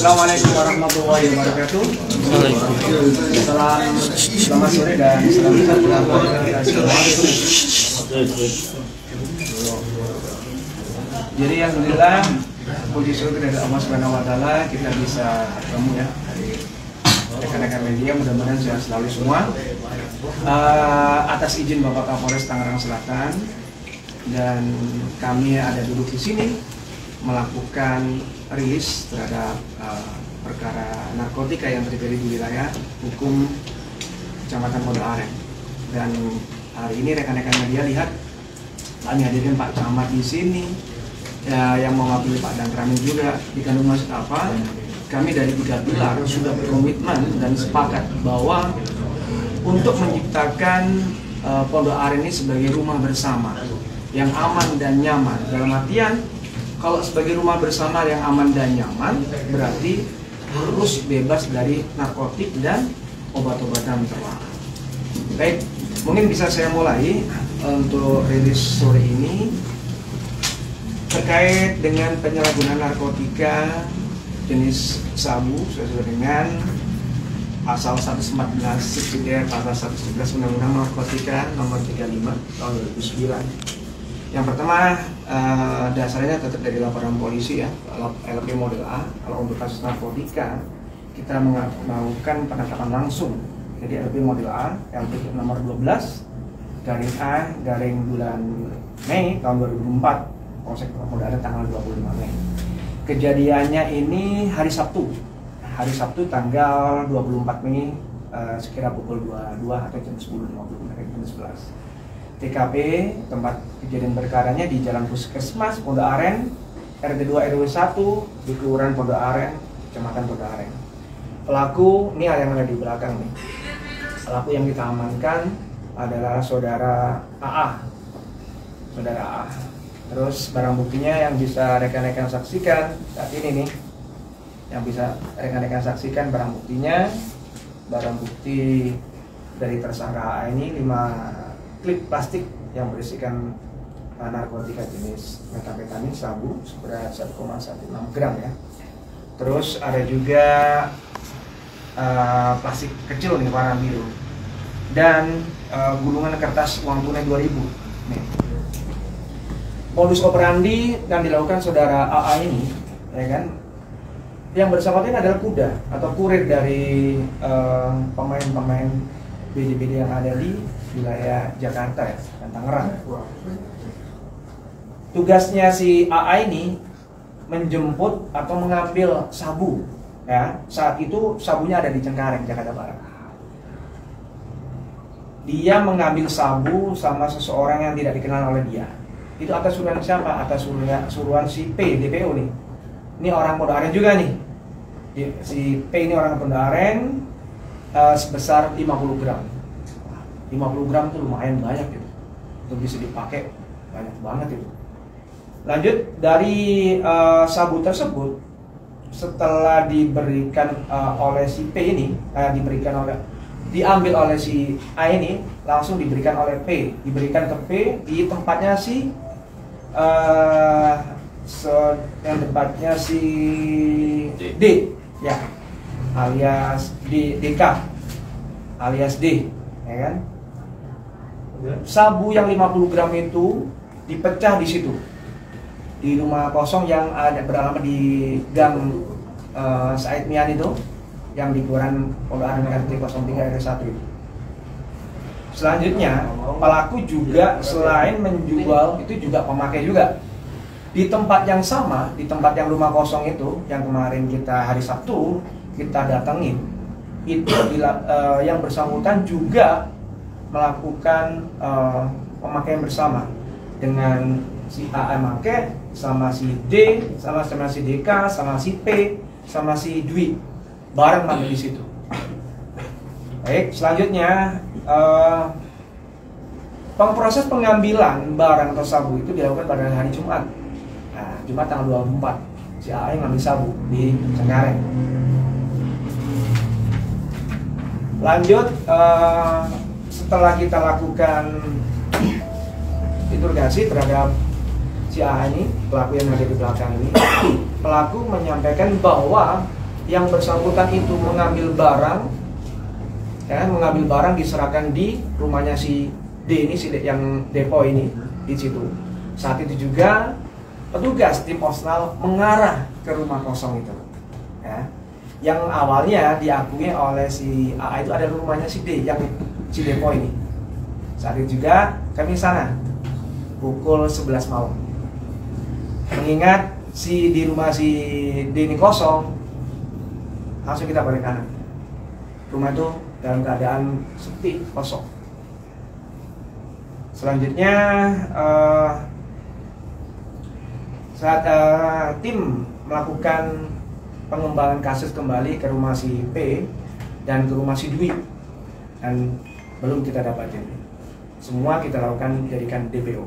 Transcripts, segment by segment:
Assalamualaikum warahmatullahi wabarakatuh. Selamat sore dan salam sejahtera kita semua. Jadi alhamdulillah, puji syukur dari Allah Subhanahu wa taala kita bisa ketemu ya dari rekan-rekan media, mudah-mudahan sehat selalu semua. Atas izin Bapak Kapolres Tangerang Selatan, dan kami ada duduk di sini melakukan rilis terhadap perkara narkotika yang terjadi di wilayah hukum Kecamatan Pondok Aren. Dan hari ini rekan-rekan media lihat kami hadirin Pak Camat di sini, ya, yang mewakili Pak Dantramin juga. Dikandung maksud apa? Kami dari 3 pilar sudah berkomitmen dan sepakat bahwa untuk menciptakan Pondok Aren ini sebagai rumah bersama yang aman dan nyaman. Dalam artian, kalau sebagai rumah bersama yang aman dan nyaman, berarti harus bebas dari narkotik dan obat-obatan terlarang. Baik, mungkin bisa saya mulai untuk rilis sore ini terkait dengan penyalahgunaan narkotika jenis sabu sesuai dengan pasal 114 subsidiar pasal 111 Undang-Undang Narkotika nomor 35 tahun 2009. Yang pertama, dasarnya tetap dari laporan polisi ya, LP model A. Kalau untuk kasus narkotika, kita melakukan penangkapan langsung. Jadi LP model A, LP nomor 12 garing A garing bulan Mei tahun 2004, Polsek Pondok Aren tanggal 25 Mei. Kejadiannya ini hari Sabtu tanggal 24 Mei, sekira pukul 22 atau jam 10.50 dari jam 11. TKP tempat kejadian perkaranya di Jalan Puskesmas Pondok Aren, RT 2 RW 1 di Kelurahan Pondok Aren, Kecamatan Pondok Aren. Pelaku ini yang ada di belakang nih. Pelaku yang kita amankan adalah saudara AA. Terus barang buktinya yang bisa rekan-rekan saksikan saat ini nih, yang bisa rekan-rekan saksikan barang buktinya, barang bukti dari tersangka AA ini 5 klip plastik yang berisikan narkotika jenis metamfetamin sabu seberat 1,16 gram ya. Terus ada juga plastik kecil nih warna biru dan gulungan kertas uang tunai 2000 nih. Modus operandi yang dilakukan saudara AA ini, ya kan, yang bersangkutan adalah kuda atau kurir dari pemain-pemain BD-BD yang ada di wilayah Jakarta ya, dan Tangerang. Tugasnya si AA ini menjemput atau mengambil sabu ya. Saat itu sabunya ada di Cengkareng, Jakarta Barat. Dia mengambil sabu sama seseorang yang tidak dikenal oleh dia. Itu atas suruhan siapa? Atas suruhan si P, DPO nih. Ini orang Pondok Aren juga nih. Si P ini orang Pondok Aren, sebesar 50 gram. 50 gram itu lumayan banyak gitu, untuk bisa dipakai banyak banget itu. Lanjut dari sabu tersebut, setelah diberikan oleh si P ini, diambil oleh si A ini, langsung diberikan oleh P, diberikan ke P di tempatnya si D ya, alias DK alias D, ya kan. Sabu yang 50 gram itu dipecah di situ, di rumah kosong yang ada beralamat di Gang Said Mian itu, yang di Kelurahan Pondok Aren RT 03 RW 1 itu. Selanjutnya, pelaku juga selain menjual itu juga pemakai juga. Di tempat yang sama, di tempat yang rumah kosong itu, yang kemarin kita hari Sabtu kita datengin, itu yang bersangkutan juga melakukan pemakaian bersama dengan si A make, sama si D, sama si DK, sama si P, sama si Dwi, bareng ada di situ. Baik, selanjutnya proses pengambilan barang atau sabu itu dilakukan pada hari Jumat. Nah, Jumat tanggal 24, si A ngambil sabu di Cengkareng. Lanjut, setelah kita lakukan interogasi terhadap si A ini, pelaku yang ada di belakang ini, pelaku menyampaikan bahwa yang bersangkutan itu mengambil barang, ya, mengambil barang diserahkan di rumahnya si D ini, si D yang depo ini di situ. Saat itu juga petugas tim Posnal mengarah ke rumah kosong itu, ya, yang awalnya diakui oleh si AA itu ada rumahnya si D yang si depo ini. Saat itu juga kami sana pukul 11 malam. Mengingat di rumah si D ini kosong, langsung kita balik kanan. Rumah itu dalam keadaan sepi, kosong. Selanjutnya saat tim melakukan pengembangan kasus kembali ke rumah si P dan ke rumah si Dwi, dan belum kita dapatin. Semua kita lakukan jadikan DPO.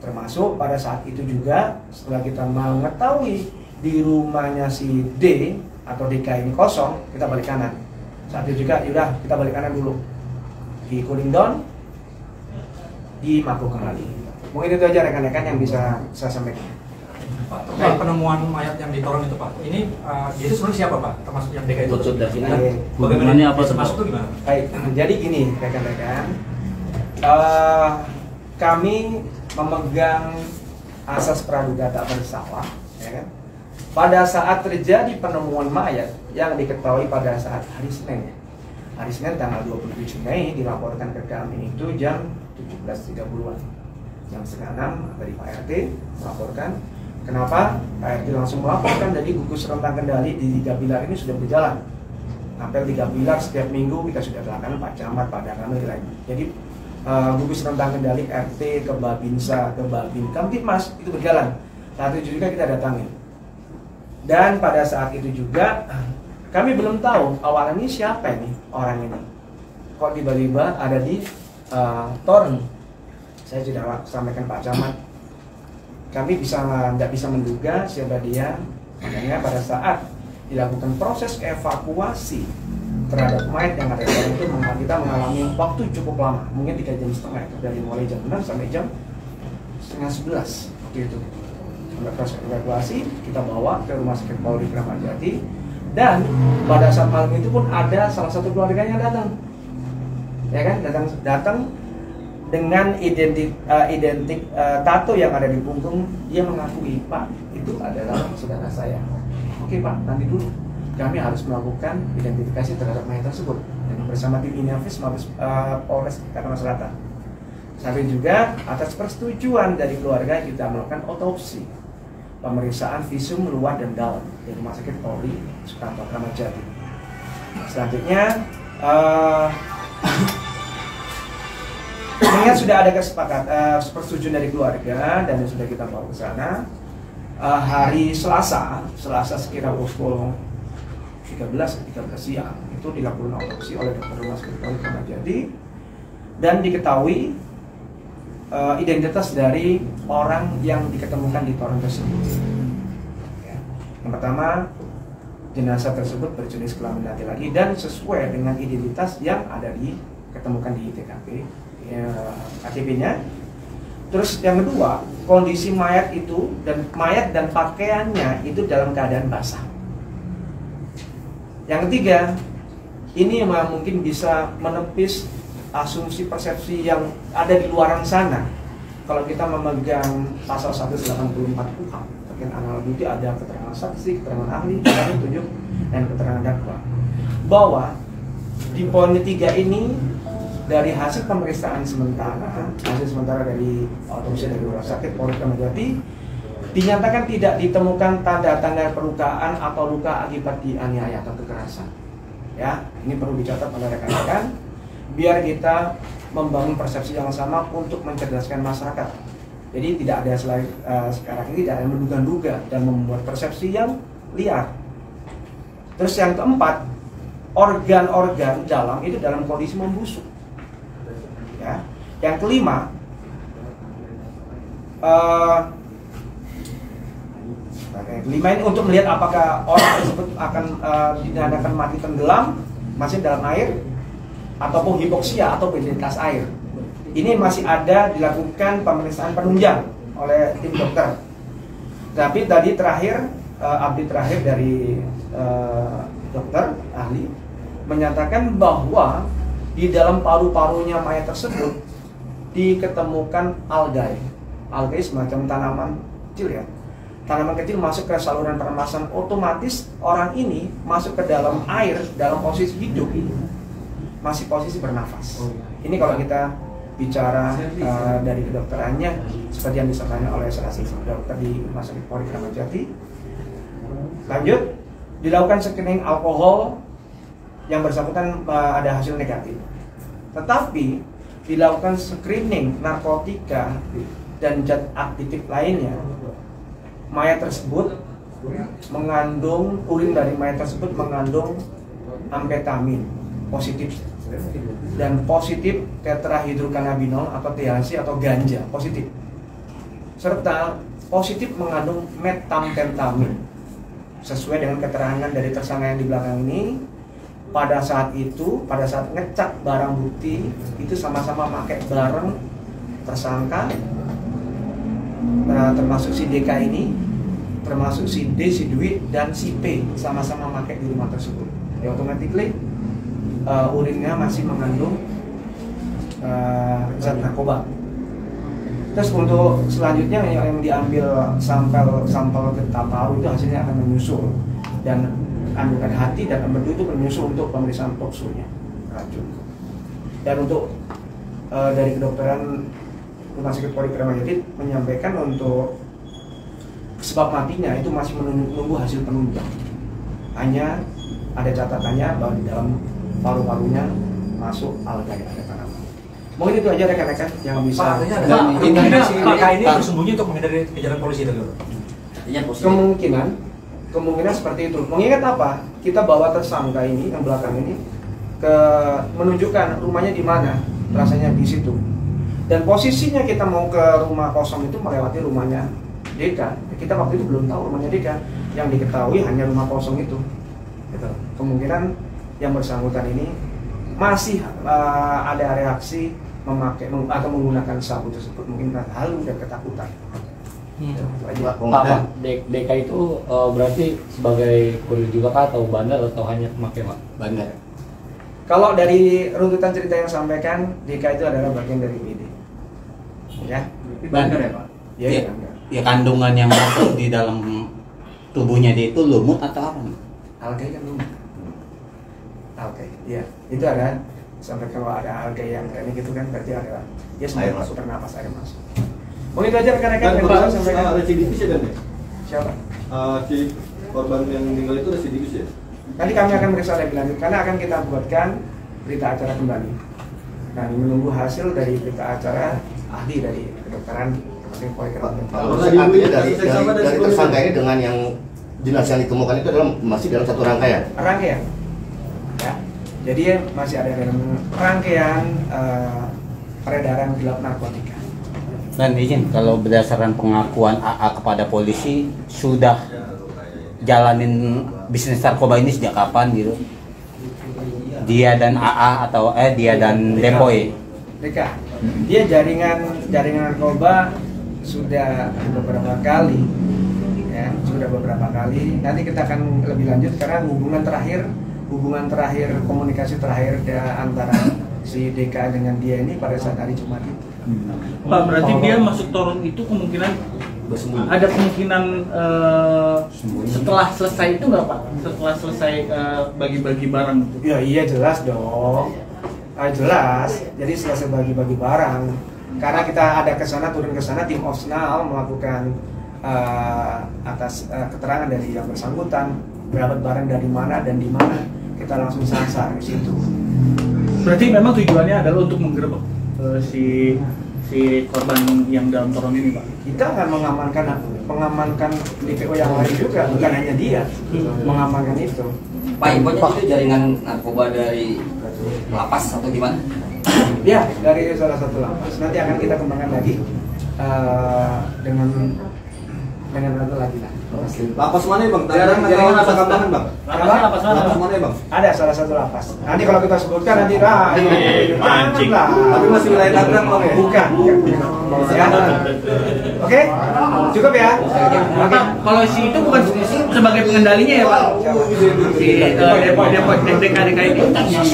Termasuk pada saat itu juga setelah kita mengetahui di rumahnya si D atau DK ini kosong, kita balik kanan. Saat itu juga yaudah kita balik kanan dulu, di cooling down, di Mako kembali. Mungkin itu aja rekan-rekan yang bisa saya sampaikan. Pak, terkait penemuan mayat yang di Toron itu Pak, ini dia itu sebenarnya siapa Pak? Termasuk yang DK itu? Bagaimana apa termasuk itu gimana? Baik, jadi gini rekan-rekan, kami memegang asas praduga tak bersalah, ya kan? Pada saat terjadi penemuan mayat yang diketahui pada saat hari Senin, ya. Hari Senin tanggal 27 Mei dilaporkan ke kami itu jam 17.30-an, jam setengah 6 dari Pak RT melaporkan. Kenapa? Pak RT langsung melaporkan, jadi gugus rentang kendali di 3 pilar ini sudah berjalan. Hampir 3 pilar setiap minggu kita sudah lakukan Pak Camat, Pak Danamil lain. Jadi gugus rentang kendali RT ke Babinsa, ke Babin, Kamtipmas itu berjalan. Saat itu juga kita datangin. Dan pada saat itu juga kami belum tahu awalnya siapa ini orang ini. Kok tiba-tiba ada di Toron. Saya sudah sampaikan Pak Camat. Kami nggak bisa menduga siapa dia. Makanya pada saat dilakukan proses evakuasi terhadap mayat yang ada di dalam itu, kita mengalami waktu cukup lama, mungkin 3 jam setengah itu, dari mulai jam 6 sampai jam setengah 11 waktu itu. Sampai proses evakuasi kita bawa ke rumah sakit Polri Kramat Jati, dan pada saat malam itu pun ada salah satu keluarganya datang, ya kan, datang dengan identik tato yang ada di punggung. Dia mengakui, Pak, itu adalah saudara saya. Oke Pak, nanti dulu kami harus melakukan identifikasi terhadap mayat tersebut dan bersama tim Inafis Mabes Polres Tangerang Selatan. Sampai juga atas persetujuan dari keluarga kita melakukan otopsi, pemeriksaan visum luar dan dalam di Rumah Sakit Polri Sukanto Kramat Jati. Selanjutnya mengingat sudah ada kesepakatan persetujuan dari keluarga dan sudah kita bawa ke sana, hari Selasa sekitar pukul 13 siang itu dilakukan otopsi oleh dokter Rumah Sakit Polri Kramat Jati dan diketahui identitas dari orang yang diketemukan di Toron tersebut. Ya. Yang pertama, jenazah tersebut berjenis kelamin laki-laki dan sesuai dengan identitas yang ada diketemukan di TKP, ya, KTP-nya. Terus yang kedua, kondisi mayat itu dan pakaiannya itu dalam keadaan basah. Yang ketiga, ini memang mungkin bisa menepis asumsi persepsi yang ada di luaran sana. Kalau kita memegang pasal 184 KUHP terkait analog bukti, ada keterangan saksi, keterangan ahli, keterangan tunjuk, dan keterangan dakwa, bahwa di poin 3 ini dari hasil pemeriksaan sementara dari otopsi dari Rumah Sakit Polri Kramat Jati dinyatakan tidak ditemukan tanda-tanda perlukaan atau luka akibat dianiaya atau kekerasan. Ya, ini perlu dicatat oleh rekan-rekan biar kita membangun persepsi yang sama untuk mencerdaskan masyarakat. Jadi tidak ada sekarang ini tidak ada menduga-duga dan membuat persepsi yang liar. Terus yang keempat, organ-organ dalam itu dalam kondisi membusuk. Ya. Yang kelima, ini untuk melihat apakah orang tersebut akan dinyatakan mati tenggelam, masih dalam air, ataupun hipoksia atau identitas air. Ini masih ada dilakukan pemeriksaan penunjang oleh tim dokter. Tapi tadi terakhir, update terakhir dari menyatakan bahwa di dalam paru-parunya mayat tersebut diketemukan algae. Algae semacam tanaman kecil ya. Tanaman kecil masuk ke saluran pernapasan, otomatis orang ini masuk ke dalam air dalam posisi hidup, masih posisi bernafas. Ini kalau kita bicara dari kedokterannya seperti yang disampaikan oleh salah satu dokter di Rumah Sakit Polri Kramat Jati. Lanjut, dilakukan screening alkohol, yang bersangkutan ada hasil negatif. Tetapi dilakukan screening narkotika dan zat aktif lainnya, mayat tersebut mengandung, urin dari mayat tersebut mengandung amfetamin positif dan positif tetrahidrokannabinol atau THC atau ganja positif, serta positif mengandung metamfetamin sesuai dengan keterangan dari tersangka yang di belakang ini. Pada saat itu, pada saat ngecek barang bukti itu sama-sama pakai bareng tersangka, termasuk si DK ini, termasuk si D, si Dwi, dan si P sama-sama pakai di rumah tersebut. Ya automatically urinnya masih mengandung zat narkoba. Terus untuk selanjutnya yang diambil sampel getah paru itu hasilnya akan menyusul, dan kandungan hati dan empedu itu menyusul untuk pemeriksaan toksunya racun. Dan untuk dari kedokteran Rumah Sakit Polri Kramat Jati menyampaikan untuk sebab matinya itu masih menunggu hasil penunjang. Hanya ada catatannya bahwa di dalam paru-parunya masuk algae, ada tanaman. Mungkin itu aja rekan-rekan yang bisa. Pak, artinya ini bersembunyi untuk menghindari kejaran polisi itu. Kemungkinan seperti itu. Mengingat apa? Kita bawa tersangka ini yang belakang ini ke menunjukkan rumahnya di mana, rasanya di situ. Dan posisinya kita mau ke rumah kosong itu melewati rumahnya DK. Kita waktu itu belum tahu rumahnya DK. Yang diketahui hanya rumah kosong itu. Gitu. Kemungkinan yang bersangkutan ini masih ada reaksi memakai atau menggunakan sabu tersebut, mungkin halu dan ketakutan. Pak, DK itu berarti sebagai kurir juga kah, atau bandar, atau hanya pemakai Pak? Bandar. Kalau dari runtutan cerita yang sampaikan, DK itu adalah bagian dari BD. Ya, Bandar ya Pak? ya, Ya, ya kandungan yang masuk di dalam tubuhnya dia itu lumut atau apa? algae kan lumut. Algae, ya, itu ada sampai kalau ada algae yang kayak gitu kan berarti ada ya Air semua masuk. bernapas, air masuk. Mungkin itu aja rekan-rekan Dan yang korban bisa sampaikan. residivis ya Dan ya? Siapa? Si korban yang meninggal itu residivis ya? Nanti kami akan meriksa lebih lanjut karena akan kita buatkan berita acara kembali. Dan menunggu hasil dari berita acara ahli dari kedokteran Rumah Sakit Polri Kramat Jati. Kalau Maksudnya tadi artinya Bu, dari kasus yang sama dari tersangka sebelumnya. ini dengan yang jenazah yang ditemukan itu adalah masih dalam satu rangkaian. Rangkaian. Ya. Jadi masih ada dalam rangkaian peredaran gelap narkotika. Dan izin, kalau berdasarkan pengakuan AA kepada polisi, sudah jalanin bisnis narkoba ini sejak kapan gitu? Dia dan AA atau dia dan Depoy? DK. Dia jaringan narkoba sudah beberapa kali, ya sudah beberapa kali. Nanti kita akan lebih lanjut karena hubungan terakhir komunikasi terakhir antara si DK dengan dia ini pada saat hari Jumat itu. Pak, berarti dia masuk Toron itu kemungkinan ada kemungkinan setelah selesai itu nggak Pak? Setelah selesai bagi-bagi barang itu? Ya iya jelas dong. Jelas. Jadi selesai bagi-bagi barang. Karena kita ada ke sana, turun ke sana, tim Osnal melakukan atas keterangan dari yang bersangkutan, dapat barang dari mana dan di mana, kita langsung sasar ke situ. Berarti memang tujuannya adalah untuk menggerebek si korban yang dalam Toron ini Pak? Kita akan mengamankan DPO yang lain juga, bukan hanya dia mengamankan itu. Pak, infonya itu jaringan narkoba dari lapas atau gimana? Ya, dari salah satu lapas. Nanti akan kita kembangkan lagi dengan satu lagi lah. Lapas mana Bang? Jaringan Tangerang atau lapas Kambangan Bang? Lapasnya Lapas mana ya bang? Ada salah satu lapas. Nanti kalau kita sebutkan nanti Mancing. janganlah. Tapi masih wilayah Tangerang bang ya? Bukan. Ya. Oke, cukup ya. Oke. Kalau si itu bukan sebagai pengendalinya ya Pak? Si Depok DKDK ini.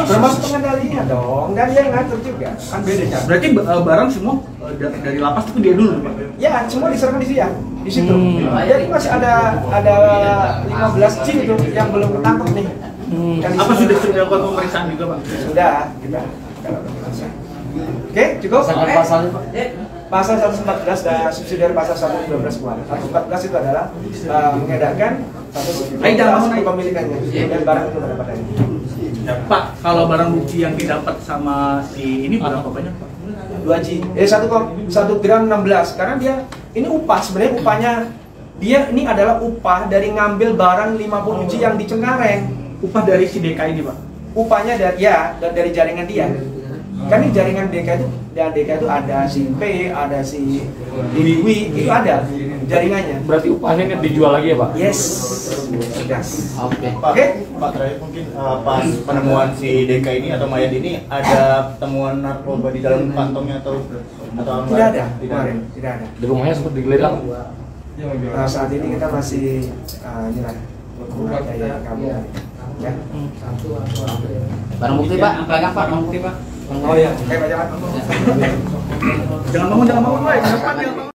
Termasuk pengendalinya dong, dan dia yang ngatur juga. Kan beda kan. Berarti barang semua dari lapas itu dia dulu Pak? Ya, semua diserahkan di dia, di situ. Jadi masih ada 15 cing itu yang belum ketangkep nih. Kan di Apa situ. sudah dilakukan pemeriksaan juga Pak? Sudah, kita kalau pemeriksaan. Oke, cukup. Misalkan pasalnya Pak? Pasal 114 dan subsidiar pasal 112 kemarin. 114 itu adalah mengedarkan kepemilikannya dan barang itu pendapatan. Pak, kalau barang bukti yang didapat sama si ini berapa banyak Pak? 2G. 1 gram 16 karena dia ini upah, sebenarnya upahnya dia ini adalah upah dari ngambil barang 50 G yang di Cengkareng. Upah dari si DK ini Pak? Upahnya dari dari jaringan dia. Kan ini jaringan DK itu, dan DK itu ada si P, ada si Dewi, itu ada jaringannya. Berarti upahnya ini dijual lagi ya Pak? Yes. Sudah. Oke. Oke. Pak terakhir mungkin pas penemuan si DK ini atau mayat ini ada temuan narkoba di dalam kantongnya atau Tidak ada kemarin, tidak ada. Di rumahnya sempat digeledah. Saat ini kita masih inilah kayak kamu ya. Barang bukti Pak, pegang Pak, barang bukti Pak. Oh iya, kayak banyak. Jangan bangun, Pak. Jangan bangun.